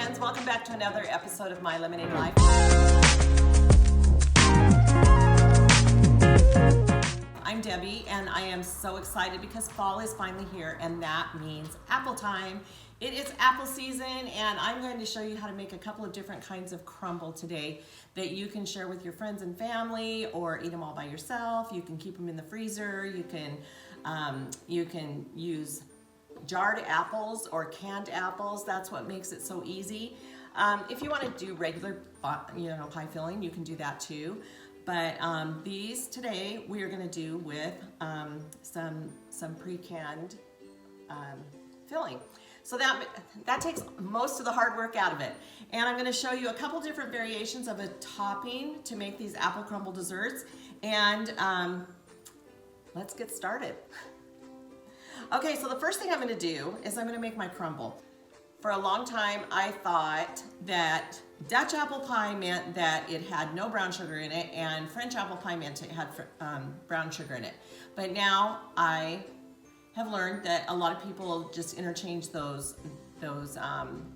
friends, welcome back to another episode of My Lemonade Life. I'm Debbie and I am so excited because fall is finally here and that means apple time. It is apple season and I'm going to show you how to make a couple of different kinds of crumble today that you can share with your friends and family or eat them all by yourself. You can keep them in the freezer. You can use jarred apples or canned apples. That's what makes it so easy. If you want to do regular pie filling, you can do that too. But these today we are going to do with some pre-canned filling. So that takes most of the hard work out of it. And I'm going to show you a couple different variations of a topping to make these apple crumble desserts. And let's get started. Okay, so the first thing I'm going to do is I'm going to make my crumble. For a long time, I thought that Dutch apple pie meant that it had no brown sugar in it, and French apple pie meant it had brown sugar in it. But now I have learned that a lot of people just interchange those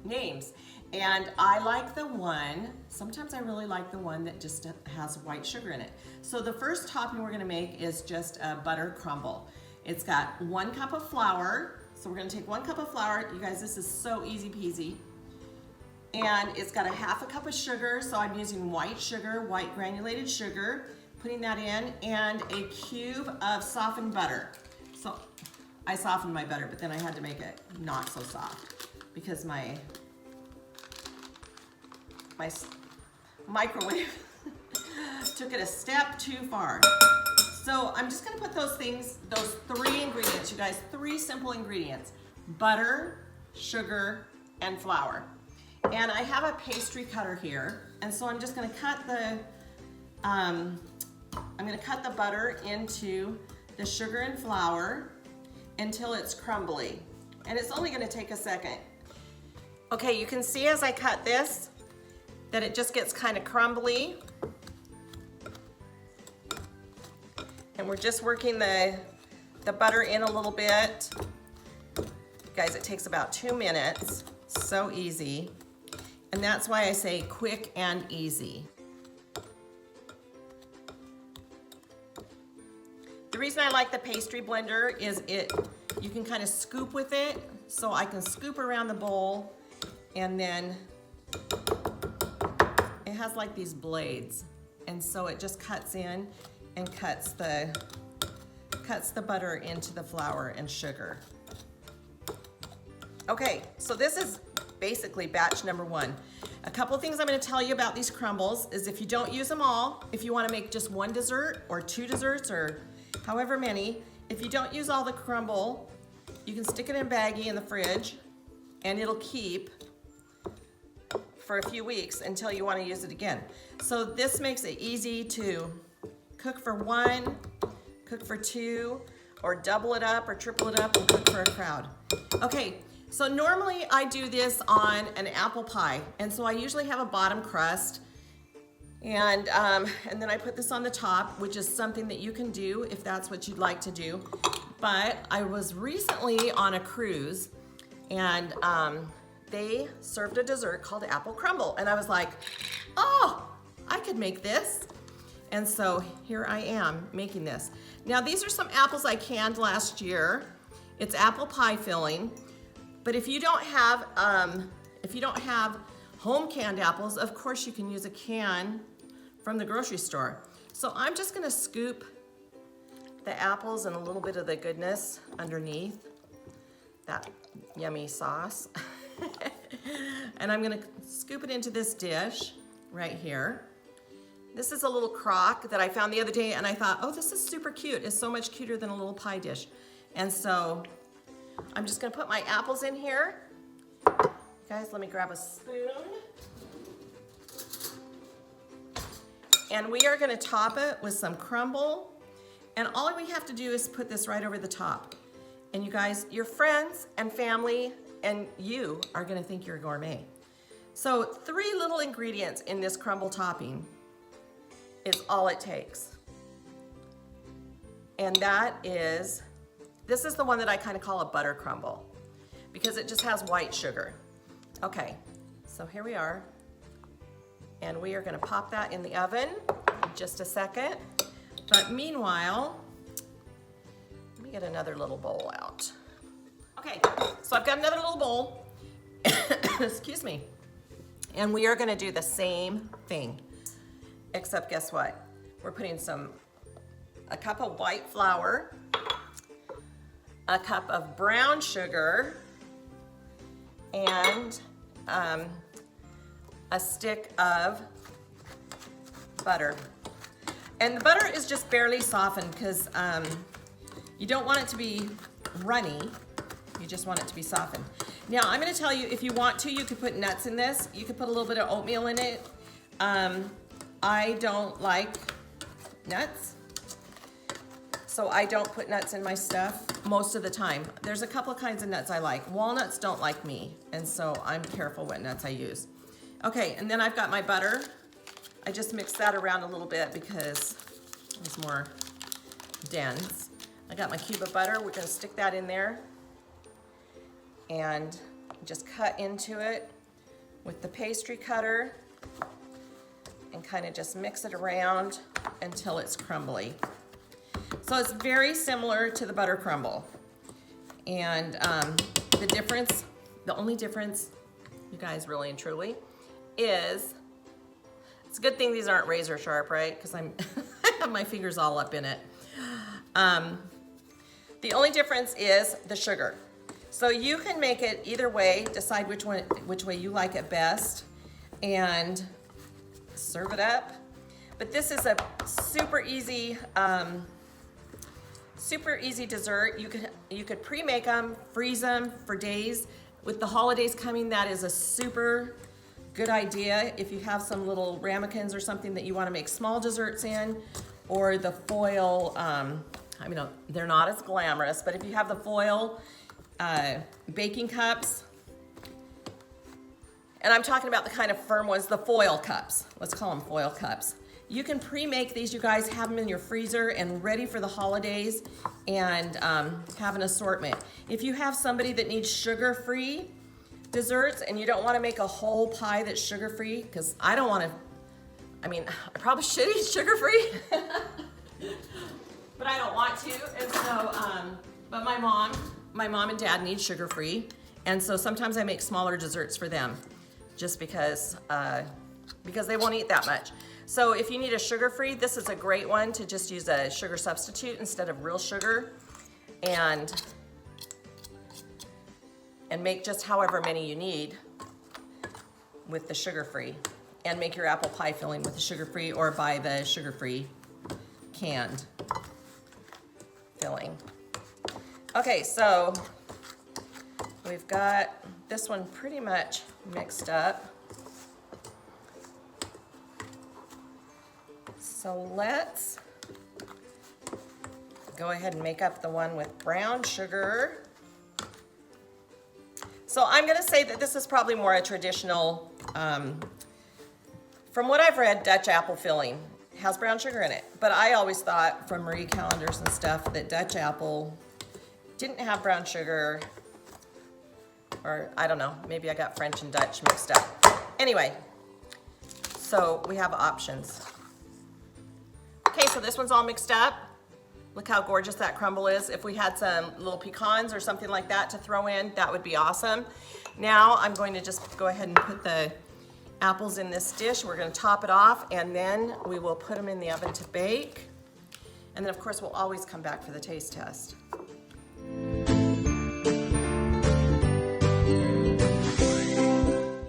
names. And I like the one, sometimes I really like the one that just has white sugar in it. So the first topping we're going to make is just a butter crumble. It's got 1 cup of flour. So we're gonna take 1 cup of flour. You guys, this is so easy peasy. And it's got a 1/2 cup of sugar. So I'm using white sugar, white granulated sugar, putting that in, and a cube of softened butter. So I softened my butter, but then I had to make it not so soft because my microwave took it a step too far. So I'm just gonna put those 3 ingredients, you guys, 3 simple ingredients: butter, sugar, and flour. And I have a pastry cutter here, and so I'm just gonna cut the butter into the sugar and flour until it's crumbly. And it's only gonna take a second. Okay, you can see as I cut this that it just gets kind of crumbly. And we're just working the butter in a little bit. Guys, it takes about 2 minutes. So easy. And that's why I say quick and easy. The reason I like the pastry blender is you can kind of scoop with it. So I can scoop around the bowl, and then it has like these blades. And so it just cuts in and cuts the butter into the flour and sugar. Okay, so this is basically batch number 1. A couple things I'm gonna tell you about these crumbles is if you don't use them all, if you wanna make just 1 dessert or 2 desserts or however many, if you don't use all the crumble, you can stick it in a baggie in the fridge and it'll keep for a few weeks until you wanna use it again. So this makes it easy to cook for 1, cook for 2, or double it up or triple it up and cook for a crowd. Okay, so normally I do this on an apple pie, and so I usually have a bottom crust, and then I put this on the top, which is something that you can do if that's what you'd like to do. But I was recently on a cruise, and they served a dessert called Apple Crumble, and I was like, oh, I could make this. And so here I am making this. Now these are some apples I canned last year. It's apple pie filling. But if you don't have home canned apples, of course you can use a can from the grocery store. So I'm just gonna scoop the apples and a little bit of the goodness underneath that yummy sauce. And I'm gonna scoop it into this dish right here. This is a little crock that I found the other day, and I thought, oh, this is super cute. It's so much cuter than a little pie dish. And so I'm just gonna put my apples in here. Guys, let me grab a spoon. And we are gonna top it with some crumble. And all we have to do is put this right over the top. And you guys, your friends and family and you are gonna think you're a gourmet. So 3 little ingredients in this crumble topping is all it takes. And this is the one that I kind of call a butter crumble because it just has white sugar. Okay, So here we are. And we are gonna pop that in the oven in just a second. But meanwhile, let me get another little bowl out. Okay, so I've got another little bowl. Excuse me. And we are gonna do the same thing, except guess what? We're putting a cup of white flour, a cup of brown sugar, and a stick of butter. And the butter is just barely softened because you don't want it to be runny. You just want it to be softened. Now, I'm gonna tell you, if you want to, you could put nuts in this. You could put a little bit of oatmeal in it. I don't like nuts, so I don't put nuts in my stuff most of the time. There's a couple of kinds of nuts I like. Walnuts don't like me, and so I'm careful what nuts I use. Okay, and then I've got my butter. I just mixed that around a little bit because it's more dense. I got my cube of butter. We're gonna stick that in there and just cut into it with the pastry cutter and kind of just mix it around until it's crumbly. So it's very similar to the butter crumble. And the only difference, you guys, really and truly, is, it's a good thing these aren't razor sharp, right? Because I have my fingers all up in it. The only difference is the sugar. So you can make it either way, decide which way you like it best, and serve it up. But this is a super easy dessert. You could pre-make them, freeze them for days. With the holidays coming, that is a super good idea. If you have some little ramekins or something that you want to make small desserts in, or the foil, I mean, they're not as glamorous, but if you have the foil baking cups, and I'm talking about the kind of firm ones, the foil cups. Let's call them foil cups. You can pre-make these, you guys, have them in your freezer and ready for the holidays, and have an assortment. If you have somebody that needs sugar-free desserts and you don't want to make a whole pie that's sugar-free, because I don't want to, I mean, I probably should eat sugar-free, but I don't want to. And so, but my mom and dad need sugar-free, and so sometimes I make smaller desserts for them, just because they won't eat that much. So if you need a sugar-free, this is a great one to just use a sugar substitute instead of real sugar, and make just however many you need with the sugar-free, and make your apple pie filling with the sugar-free, or buy the sugar-free canned filling. Okay, so we've got this one pretty much mixed up. So let's go ahead and make up the one with brown sugar. So I'm gonna say that this is probably more a traditional, from what I've read, Dutch apple filling. It has brown sugar in it. But I always thought from Marie calendars and stuff that Dutch apple didn't have brown sugar, or I don't know, maybe I got French and Dutch mixed up. Anyway, so we have options. Okay, so this one's all mixed up. Look how gorgeous that crumble is. If we had some little pecans or something like that to throw in, that would be awesome. Now I'm going to just go ahead and put the apples in this dish. We're gonna top it off, and then we will put them in the oven to bake. And then of course we'll always come back for the taste test.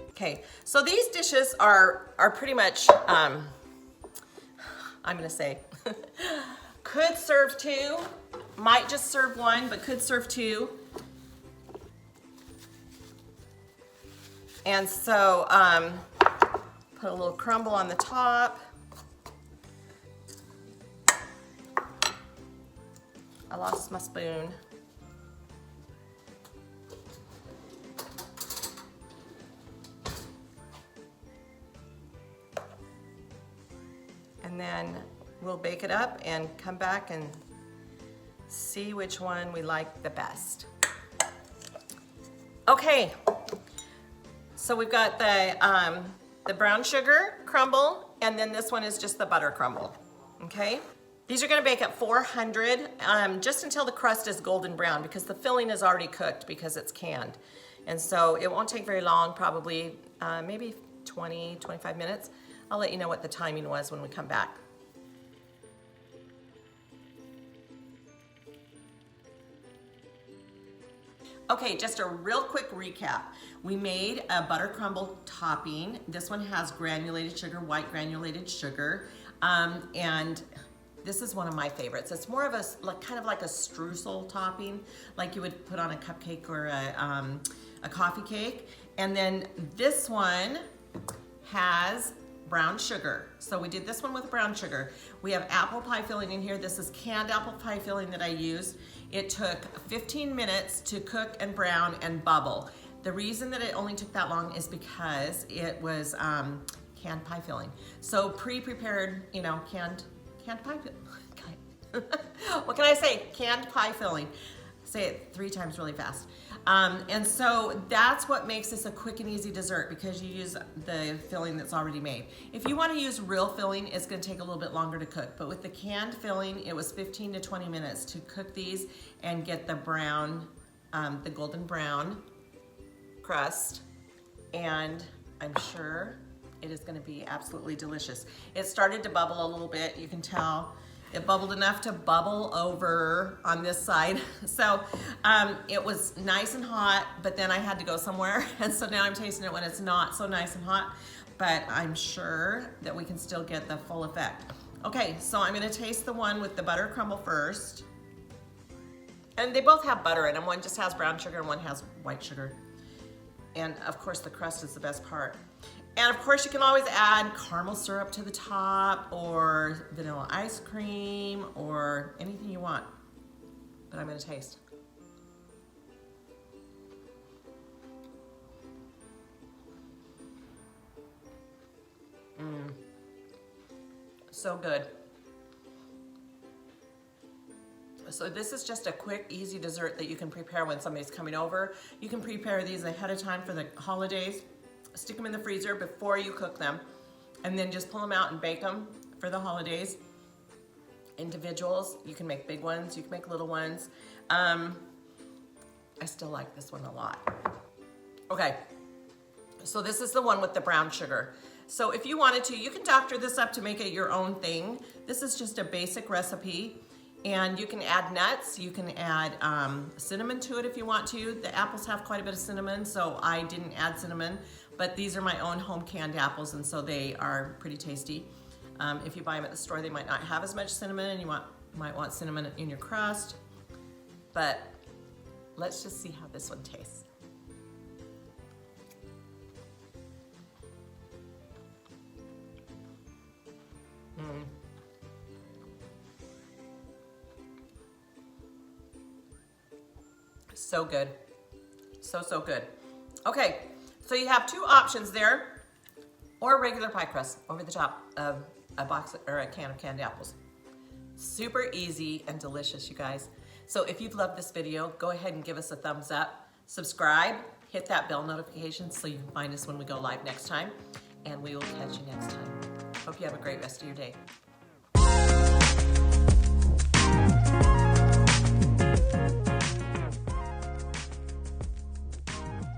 Okay, so these dishes are pretty much, I'm gonna say, could serve two, might just serve one, but could serve two. And so, put a little crumble on the top. I lost my spoon. And then we'll bake it up and come back and see which one we like the best. Okay, So we've got the brown sugar crumble, and then this one is just the butter crumble, okay? These are gonna bake at 400 just until the crust is golden brown, because the filling is already cooked because it's canned. And so it won't take very long, probably maybe 20, 25 minutes. I'll let you know what the timing was when we come back. Okay, just a real quick recap. We made a butter crumble topping. This one has granulated sugar, white granulated sugar, and this is one of my favorites. It's more of a, kind of like a streusel topping, like you would put on a cupcake or a coffee cake. And then this one has brown sugar. So we did this one with brown sugar. We have apple pie filling in here. This is canned apple pie filling that I used. It took 15 minutes to cook and brown and bubble. The reason that it only took that long is because it was canned pie filling. So pre-prepared, you know, canned pie filling. What can I say? Canned pie filling. Say it 3 times really fast. And so that's what makes this a quick and easy dessert, because you use the filling that's already made. If you want to use real filling, it's going to take a little bit longer to cook. But with the canned filling, it was 15 to 20 minutes to cook these and get the brown, the golden brown crust. And I'm sure it is going to be absolutely delicious. It started to bubble a little bit. You can tell it bubbled enough to bubble over on this side. So it was nice and hot, but then I had to go somewhere. And so now I'm tasting it when it's not so nice and hot, but I'm sure that we can still get the full effect. Okay, so I'm gonna taste the one with the butter crumble first. And they both have butter in them. One just has brown sugar and one has white sugar. And of course the crust is the best part. And of course you can always add caramel syrup to the top, or vanilla ice cream, or anything you want. But I'm gonna taste. So good. So this is just a quick, easy dessert that you can prepare when somebody's coming over. You can prepare these ahead of time for the holidays. Stick them in the freezer before you cook them, and then just pull them out and bake them for the holidays. Individuals, you can make big ones, you can make little ones. I still like this one a lot. Okay, so this is the one with the brown sugar. So if you wanted to, you can doctor this up to make it your own thing. This is just a basic recipe, and you can add nuts, you can add cinnamon to it if you want to. The apples have quite a bit of cinnamon, so I didn't add cinnamon, but these are my own home canned apples, and so they are pretty tasty. If you buy them at the store, they might not have as much cinnamon, and you might want cinnamon in your crust, but let's just see how this one tastes. So good. So good. Okay, so you have 2 options there, or regular pie crust over the top of a box or a can of canned apples. Super easy and delicious, you guys. So if you've loved this video, go ahead and give us a thumbs up, subscribe, hit that bell notification so you can find us when we go live next time, and we will catch you next time. Hope you have a great rest of your day.